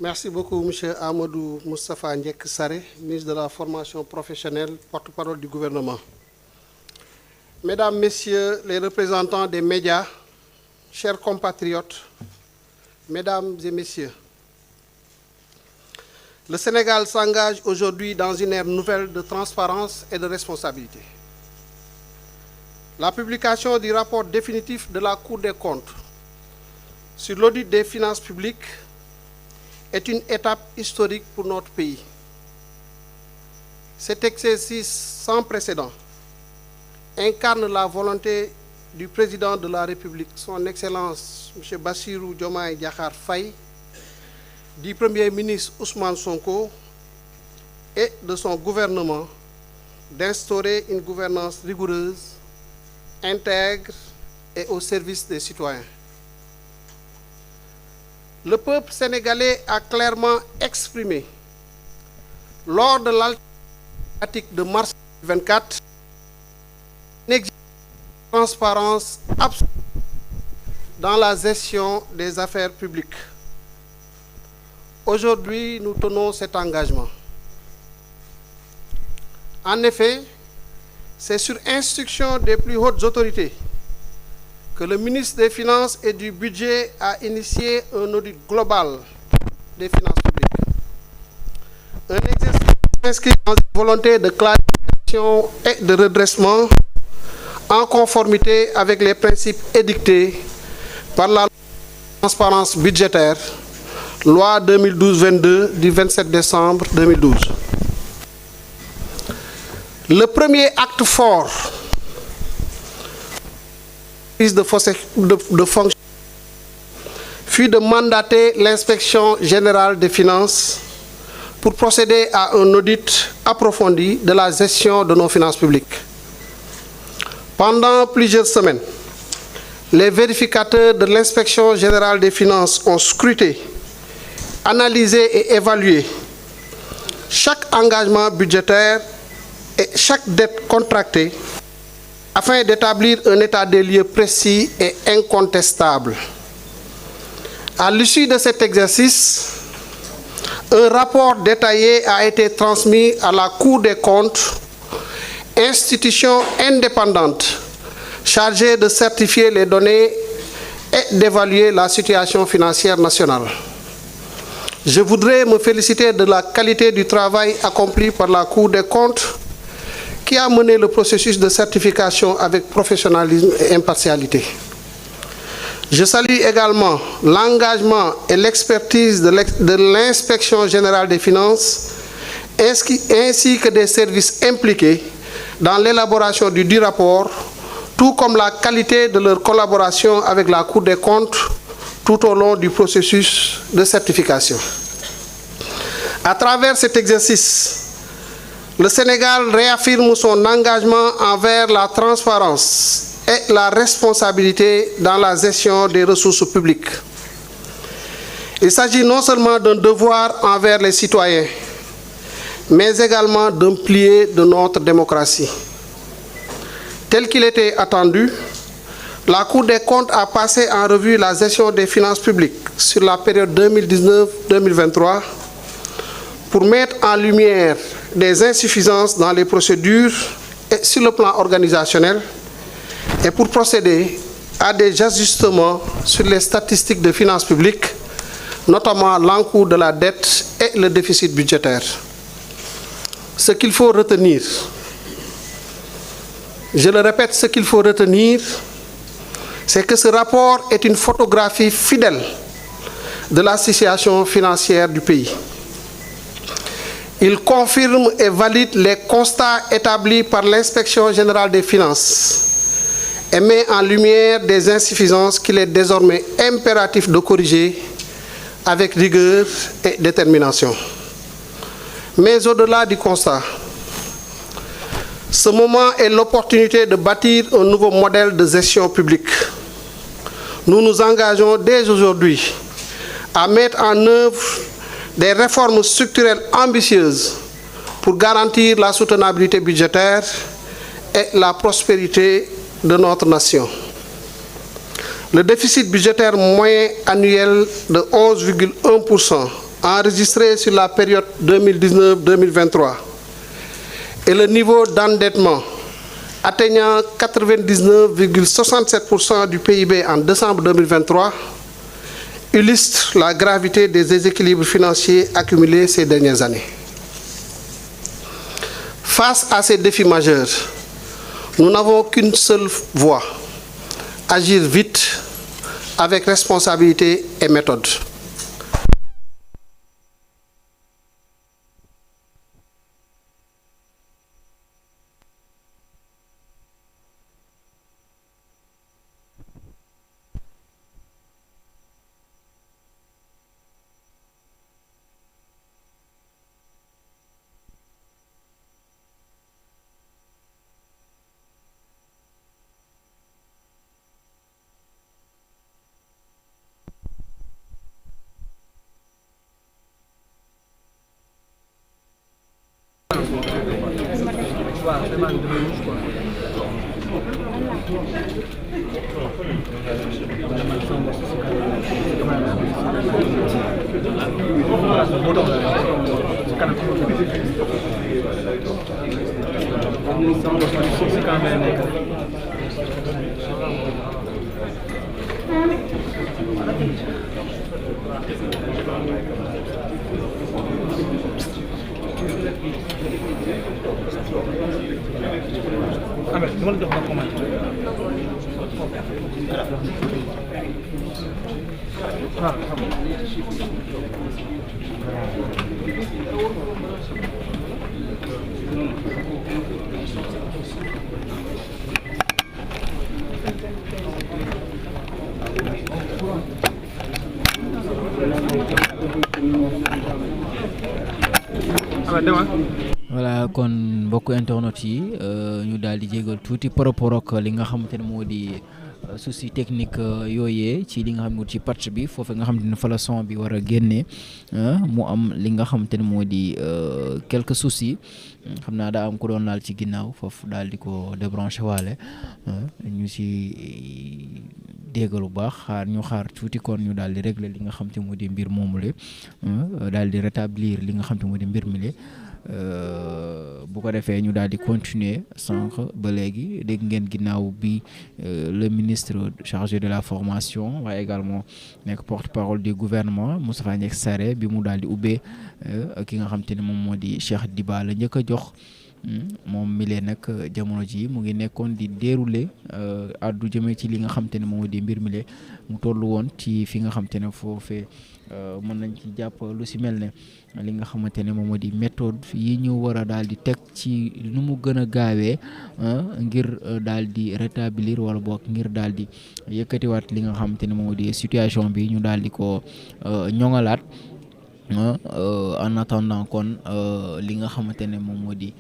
Merci beaucoup, M. Amadou Moustapha Ndiek Saré, ministre de la Formation professionnelle, porte-parole du gouvernement. Mesdames, Messieurs les représentants des médias, chers compatriotes, Mesdames et Messieurs, le Sénégal s'engage aujourd'hui dans une ère nouvelle de transparence et de responsabilité. La publication du rapport définitif de la Cour des comptes sur l'audit des finances publiques est une étape historique pour notre pays. Cet exercice sans précédent incarne la volonté du président de la République, son Excellence M. Bassirou Diomaye Diakhar Faye, du Premier ministre Ousmane Sonko et de son gouvernement d'instaurer une gouvernance rigoureuse, intègre et au service des citoyens. Le peuple sénégalais a clairement exprimé lors de l'alternative de mars 2024 une exigence de transparence absolue dans la gestion des affaires publiques. Aujourd'hui, nous tenons cet engagement. En effet, c'est sur instruction des plus hautes autorités que le ministre des Finances et du Budget a initié un audit global des finances publiques. Un exercice inscrit dans une volonté de clarification et de redressement en conformité avec les principes édictés par la loi de transparence budgétaire, loi 2012-22 du 27 décembre 2012. Le premier acte fort de fonction fut de mandater l'inspection générale des finances pour procéder à un audit approfondi de la gestion de nos finances publiques. Pendant plusieurs semaines, les vérificateurs de l'inspection générale des finances ont scruté, analysé et évalué chaque engagement budgétaire et chaque dette contractée afin d'établir un état des lieux précis et incontestable. À l'issue de cet exercice, un rapport détaillé a été transmis à la Cour des comptes, institution indépendante chargée de certifier les données et d'évaluer la situation financière nationale. Je voudrais me féliciter de la qualité du travail accompli par la Cour des comptes qui a mené le processus de certification avec professionnalisme et impartialité. Je salue également l'engagement et l'expertise de l'inspection générale des finances ainsi que des services impliqués dans l'élaboration du rapport, tout comme la qualité de leur collaboration avec la Cour des comptes tout au long du processus de certification. À travers cet exercice, le Sénégal réaffirme son engagement envers la transparence et la responsabilité dans la gestion des ressources publiques. Il s'agit non seulement d'un devoir envers les citoyens, mais également d'un pilier de notre démocratie. Tel qu'il était attendu, la Cour des comptes a passé en revue la gestion des finances publiques sur la période 2019-2023 pour mettre en lumière des insuffisances dans les procédures et sur le plan organisationnel et pour procéder à des ajustements sur les statistiques de finances publiques, notamment l'encours de la dette et le déficit budgétaire. Ce qu'il faut retenir, je le répète, ce qu'il faut retenir, c'est que ce rapport est une photographie fidèle de la situation financière du pays. Il confirme et valide les constats établis par l'inspection générale des finances et met en lumière des insuffisances qu'il est désormais impératif de corriger avec rigueur et détermination. Mais au-delà du constat, ce moment est l'opportunité de bâtir un nouveau modèle de gestion publique. Nous nous engageons dès aujourd'hui à mettre en œuvre des réformes structurelles ambitieuses pour garantir la soutenabilité budgétaire et la prospérité de notre nation. Le déficit budgétaire moyen annuel de 11,1% enregistré sur la période 2019-2023 et le niveau d'endettement atteignant 99,67% du PIB en décembre 2023 illustre la gravité des déséquilibres financiers accumulés ces dernières années. Face à ces défis majeurs, nous n'avons qu'une seule voie: agir vite, avec responsabilité et méthode. voilà kon mbokk internet yi ñu daal di jégal tuuti par rapport ak li nga xamante ne moo di souci technique yooyee ci li nga xam ne ci patch bi foofu nga xamante ne fa la son bi war a génnee mu am li nga xamante ne moo di quelques soucis xam naa daa am ku doon laal ci ginnaaw foofu daal di ko débranché waale ñu si déggal bu baax ñu xaar tuuti kon ñu daal di régler li nga xam te moo di mbir moomule daal di rétablir li nga xam te moo di mbir mi le bu ko defee ñu daal di continuer sànq ba léegi dégg ngeen ginnaaw bi le ministre chargé de la formation waaye également nekk porte-parole du gouvernement Moustapha Niasse Sarré bi mu daal di ubbee ki nga xam te ne moom moo di Cheikh Diba la njëkk a jox moom mi lee nag jamono ji mu ngi nekkoon di dérouler addu jëmee ci li nga xam te ne moom moo di mbir mi le mu toll woon ci fi nga xam te ne foofee mën nañ ci jàpp lu si mel ne li nga xamante ne moom moo di méthode yi ñu war a daal di teg ci nu mu gën a gaawee ngir daal di rétablir wala boog ngir daal di yëkkatiwaat li nga xamante ne moom moo di situation bi ñu daal di ko ñoŋalaat en attendant kon li nga xamante ne moom moo di